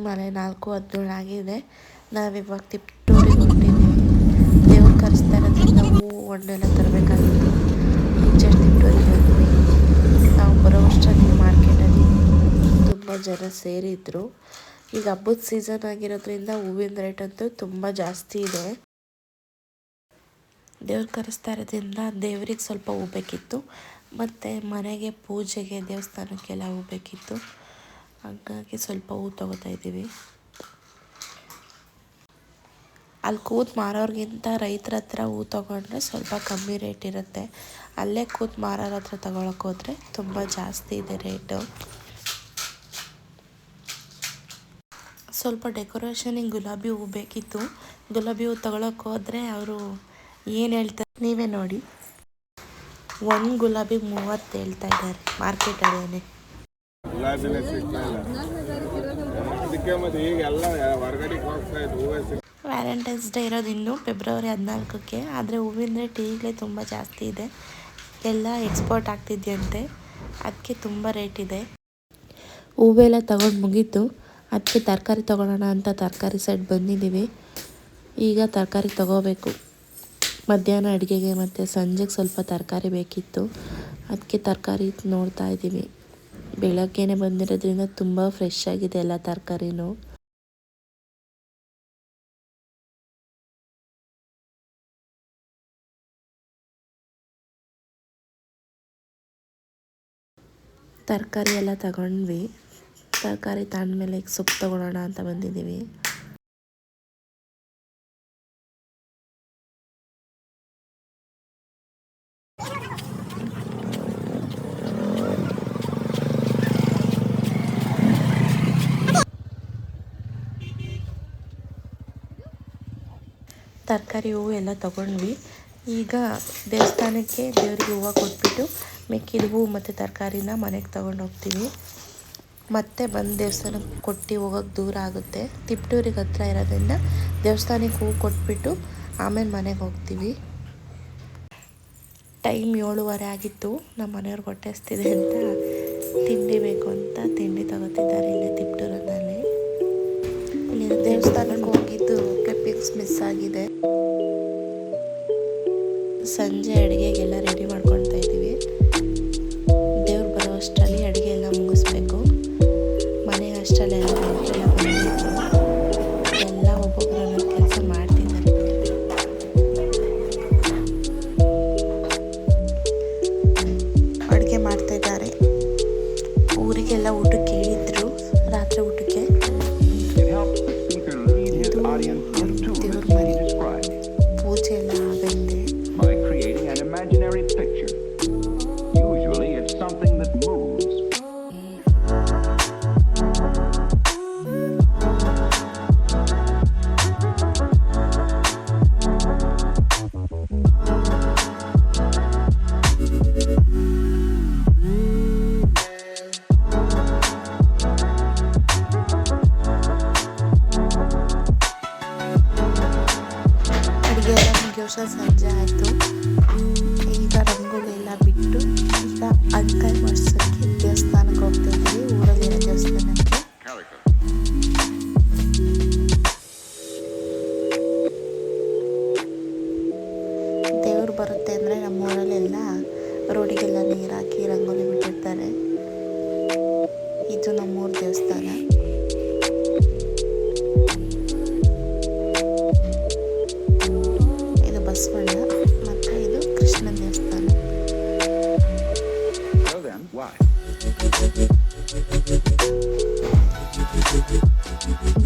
ಮನೆ 4:17 ಆಗಿದೆ. ನಾವಿವಾಗ ತಿಪ್ಟೂರಿಗೆ ಹೊಂಟಿದ್ದೀವಿ. ದೇವ್ರು ಕರೆಸ್ತಾ ಇರೋದ್ರಿಂದ ಹೂವು ಹಣ್ಣೆಲ್ಲ ತರಬೇಕಾಗಿತ್ತು. ಈಚೆ ತಿಪ್ಟೂರಿಗೆ ಬಂದ್ವಿ. ನಾವು ಬರೋ ವರ್ಷದಲ್ಲಿ ಮಾರ್ಕೆಟಲ್ಲಿ ತುಂಬ ಜನ ಸೇರಿದ್ರು. ಈಗ ಹಬ್ಬದ ಸೀಸನ್ ಆಗಿರೋದ್ರಿಂದ ಹೂವಿನ ರೇಟ್ ಅಂತೂ ತುಂಬ ಜಾಸ್ತಿ ಇದೆ. ದೇವ್ರು ಕರೆಸ್ತಾ ಇರೋದ್ರಿಂದ ದೇವ್ರಿಗೆ ಸ್ವಲ್ಪ ಹೂ ಬೇಕಿತ್ತು, ಮತ್ತು ಮನೆಗೆ ಪೂಜೆಗೆ ದೇವಸ್ಥಾನಕ್ಕೆಲ್ಲ ಹೂ ಬೇಕಿತ್ತು. ಹಾಗಾಗಿ ಸ್ವಲ್ಪ ಹೂ ತೊಗೋತಾ ಇದ್ದೀವಿ. ಅಲ್ಲಿ ಕೂತು ಮಾರೋರ್ಗಿಂತ ರೈತರ ಹತ್ರ ಹೂ ತೊಗೊಂಡ್ರೆ ಸ್ವಲ್ಪ ಕಮ್ಮಿ ರೇಟ್ ಇರುತ್ತೆ. ಅಲ್ಲೇ ಕೂತು ಮಾರೋರ ಹತ್ರ ತೊಗೊಳಕ್ಕೆ ಹೋದರೆ ತುಂಬ ಜಾಸ್ತಿ ಇದೆ ರೇಟು. ಸ್ವಲ್ಪ ಡೆಕೋರೇಷನಿಗೆ ಗುಲಾಬಿ ಹೂ ಬೇಕಿತ್ತು. ಗುಲಾಬಿ ಹೂ ತೊಗೊಳಕ್ಕೆ ಹೋದರೆ ಅವರು ಏನು ಹೇಳ್ತಾರೆ ನೀವೇ ನೋಡಿ. ಒಂದು ಗುಲಾಬಿಗೆ 30 ಹೇಳ್ತಾ ಇದ್ದಾರೆ ಮಾರ್ಕೆಟಲ್ಲೇ. ವ್ಯಾಲೆಂಟೈನ್ಸ್ ಡೇ ಇರೋದು ಇನ್ನು ಫೆಬ್ರವರಿ 14ಕ್ಕೆ. ಆದರೆ ಹೂವಿನ ರೇಟ್ ಈಗಲೇ ತುಂಬ ಜಾಸ್ತಿ ಇದೆ. ಎಲ್ಲ ಎಕ್ಸ್ಪೋರ್ಟ್ ಆಗ್ತಿದೆಯಂತೆ, ಅದಕ್ಕೆ ತುಂಬ ರೇಟ್ ಇದೆ. ಹೂವೆಲ್ಲ ತಗೊಂಡು ಮುಗೀತು. ಅದಕ್ಕೆ ತರಕಾರಿ ತೊಗೊಳ್ಳೋಣ ಅಂತ ತರಕಾರಿ ಸೈಡ್ ಬಂದಿದ್ದೀವಿ. ಈಗ ತರಕಾರಿ ತೊಗೋಬೇಕು. ಮಧ್ಯಾಹ್ನ ಅಡುಗೆಗೆ ಮತ್ತು ಸಂಜೆಗೆ ಸ್ವಲ್ಪ ತರಕಾರಿ ಬೇಕಿತ್ತು. ಅದಕ್ಕೆ ತರಕಾರಿ ನೋಡ್ತಾ ಇದ್ದೀವಿ. ಬೆಳಗ್ಗೆನೇ ಬಂದಿರೋದ್ರಿಂದ ತುಂಬ ಫ್ರೆಶ್ ಆಗಿದೆ ಎಲ್ಲ ತರಕಾರಿನೂ. ತರಕಾರಿ ಎಲ್ಲ ತಗೊಂಡ್ವಿ. ತರಕಾರಿ ತಗೊಂಡ್ಮೇಲೆ ಈಗ ಸೊಪ್ಪು ತೊಗೊಳ್ಳೋಣ ಅಂತ ಬಂದಿದ್ದೀವಿ. ತರಕಾರಿ ಹೂವು ಎಲ್ಲ ತೊಗೊಂಡ್ವಿ. ಈಗ ದೇವಸ್ಥಾನಕ್ಕೆ ದೇವರಿಗೆ ಹೂವು ಕೊಟ್ಬಿಟ್ಟು ಮಿಕ್ಕಿದ ಹೂವು ಮತ್ತು ತರಕಾರಿನ ಮನೆಗೆ ತೊಗೊಂಡು ಹೋಗ್ತೀವಿ. ಮತ್ತೆ ಬಂದು ದೇವಸ್ಥಾನಕ್ಕೆ ಕೊಟ್ಟು ಹೋಗೋಕ್ಕೆ ದೂರ ಆಗುತ್ತೆ. ತಿಪ್ಟೂರಿಗೆ ಹತ್ರ ಇರೋದ್ರಿಂದ ದೇವಸ್ಥಾನಕ್ಕೆ ಹೂವು ಕೊಟ್ಬಿಟ್ಟು ಆಮೇಲೆ ಮನೆಗೆ ಹೋಗ್ತೀವಿ. ಟೈಮ್ 7:15 ಆಗಿತ್ತು. ನಮ್ಮ ಮನೆಯವ್ರಿಗೆ ಹೊಟ್ಟೆ ಹಸ್ತಿದೆ ಅಂತ ತಿಂಡಿ ಬೇಕು ಅಂತ ತಿಂಡಿ ತಗೋತಿದ್ದಾರೆ ಇಲ್ಲೇ ತಿಪ್ಟೂರಿನಲ್ಲಿ. ಇಲ್ಲಿ ದೇವಸ್ಥಾನಕ್ಕೆ ಹೋಗಿದ್ದು ಕ್ಲಿಪ್ಪಿಂಗ್ಸ್ ಮಿಸ್ ಆಗಿದೆ. ಸಂಜೆ ಅಡುಗೆಗೆಲ್ಲ ರೆಡಿ ಮಾಡ್ಕೊಳ್ತಾ ಇದ್ದೀವಿ. ದೇವ್ರು ಬರೋ ಅಷ್ಟರಲ್ಲಿ ಅಡುಗೆ ಎಲ್ಲ ಮುಗಿಸ್ಬೇಕು. ಮನೆಗೆ ಅಷ್ಟರಲ್ಲಿ ಎಲ್ಲ ಬಂದಿದ್ರು. ಎಲ್ಲ ಒಬ್ಬೊಬ್ಬರು ಕೆಲಸ ಮಾಡ್ತಿದ್ದಾರೆ. ಅಡುಗೆ ಮಾಡ್ತಾಯಿದ್ದಾರೆ. ಊರಿಗೆಲ್ಲ ಊಟಕ್ಕೆ ಹೇಳಿದ್ರು, ರಾತ್ರಿ ಊಟಕ್ಕೆ. ದೇವ್ರ ಮನೆ ಪೂಜೆ ಎಲ್ಲ ಆಗೈತೆ. ಸಂಜೆ ಆಯಿತು. ಈಗ ರಂಗೋಲಿ ಎಲ್ಲ ಬಿಟ್ಟು ಈಗ ಅಡ್ಕಾಯಿ ಮಾಡ್ಸೋಕ್ಕೆ ದೇವಸ್ಥಾನಕ್ಕೆ ಹೋಗ್ತಾ ಇದ್ದೀವಿ. ಊರಲ್ಲಿರೋ ದೇವಸ್ಥಾನಕ್ಕೆ. ದೇವ್ರು ಬರುತ್ತೆ ಅಂದರೆ ನಮ್ಮೂರಲ್ಲೆಲ್ಲ ರೋಡಿಗೆಲ್ಲ ನೀರು ಹಾಕಿ ರಂಗೋಲಿ ಬಿಟ್ಟಿರ್ತಾರೆ. ಇದು ನಮ್ಮೂರ ದೇವಸ್ಥಾನ. ಬಸವಣ್ಣ ಮತ್ತು ಇದು ಕೃಷ್ಣನ ದೇವಸ್ಥಾನ.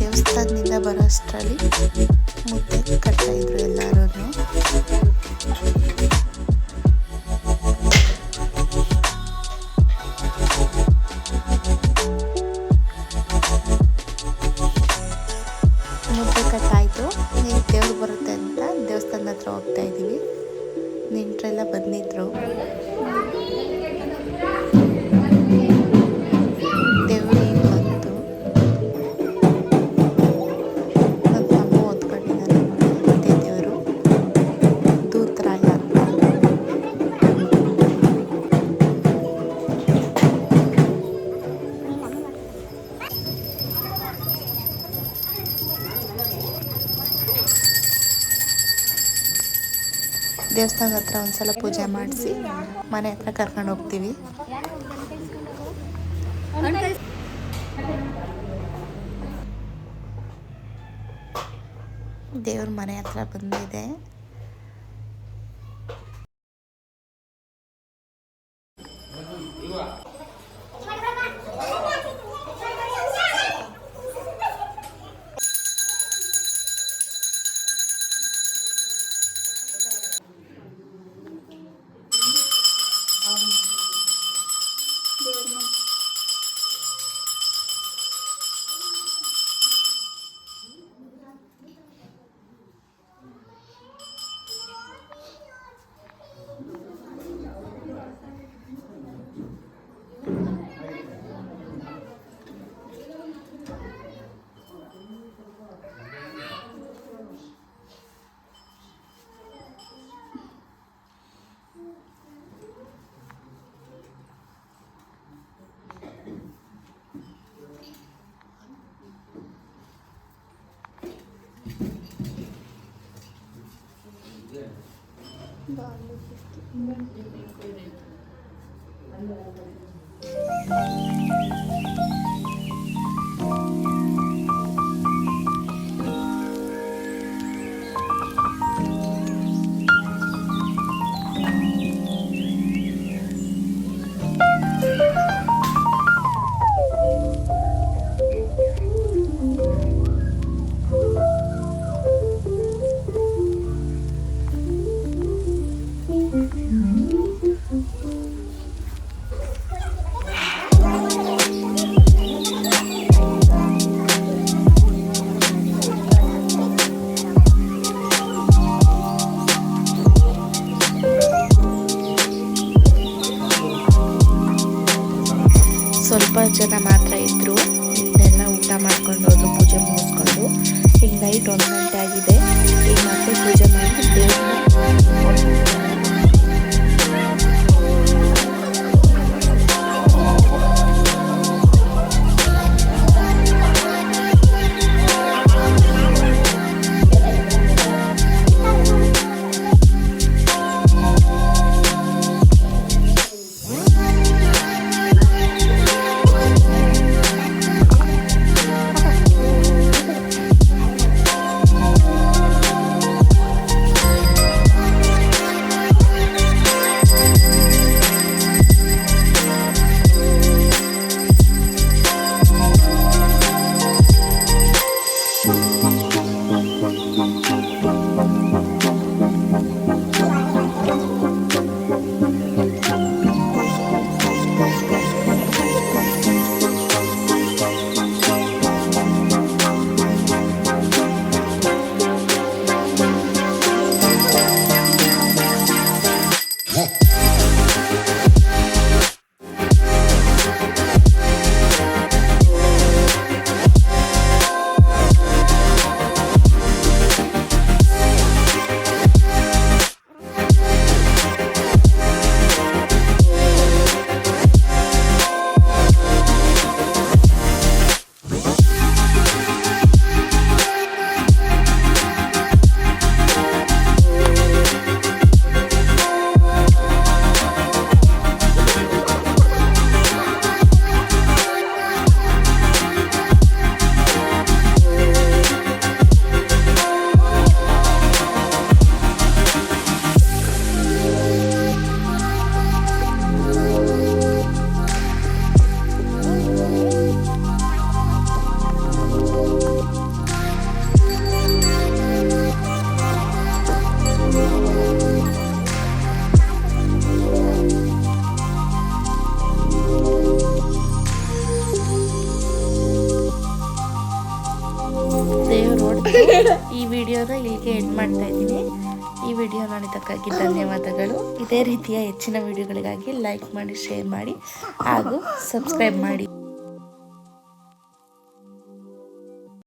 ದೇವಸ್ಥಾನದಿಂದ ಬರೋ ಅಷ್ಟರಲ್ಲಿ ಮುದ್ದೆ ಕಟ್ತಾ ಇದ್ರು ಎಲ್ಲರೂ. ಮುದ್ದೆ ಕಟ್ಟಾಯಿತು. ಈಗ ದೇವ್ರು ಬರುತ್ತೆ ಅಂತ ದೇವಸ್ಥಾನದ ಹತ್ರ ಹೋಗ್ತಾ ಇದ್ದೀವಿ. ನೆಂಟರೆಲ್ಲ ಬಂದಿದ್ರು. ದೇವರು ಈಗ ಬಂತು. ನಮ್ಮ ತಮ್ಮ ಓದ್ಕೊಂಡಿದ್ದಾರೆ. ಮತ್ತೆ ದೇವರು ದೇವಸ್ಥಾನದ ಹತ್ರ ಒಂದ್ಸಲ ಪೂಜೆ ಮಾಡಿಸಿ ಮನೆ ಹತ್ರ ಕರ್ಕೊಂಡು ಹೋಗ್ತೀವಿ. ದೇವ್ರ ಮನೆ ಹತ್ರ ಬಂದಿದೆ. ಸ್ವಲ್ಪ ಜನ ಮಾತ್ರ ಇದ್ದರು. ಇದನ್ನೆಲ್ಲ ಊಟ ಮಾಡ್ಕೊಂಡು ಹೋದ್ರು, ಪೂಜೆ ಮುಗಿಸ್ಕೊಂಡು. ಈಗ ನೈಟ್ 1 ಗಂಟೆ ಆಗಿದೆ. ಈಗ ಮತ್ತೆ ಪೂಜೆ ಮಾಡಿ ದೇವ್ರನ್ನ ಈ ವಿಡಿಯೋನ ಇಲ್ಲಿಗೆ ಎಂಡ್ ಮಾಡ್ತಾ ಇದ್ದೀನಿ. ಈ ವಿಡಿಯೋ ನೋಡಿದ್ದಕ್ಕಾಗಿ ಧನ್ಯವಾದಗಳು. ಇದೇ ರೀತಿಯ ಹೆಚ್ಚಿನ ವಿಡಿಯೋಗಳಿಗಾಗಿ ಲೈಕ್ ಮಾಡಿ, ಶೇರ್ ಮಾಡಿ ಹಾಗೂ ಸಬ್ಸ್ಕ್ರೈಬ್ ಮಾಡಿ.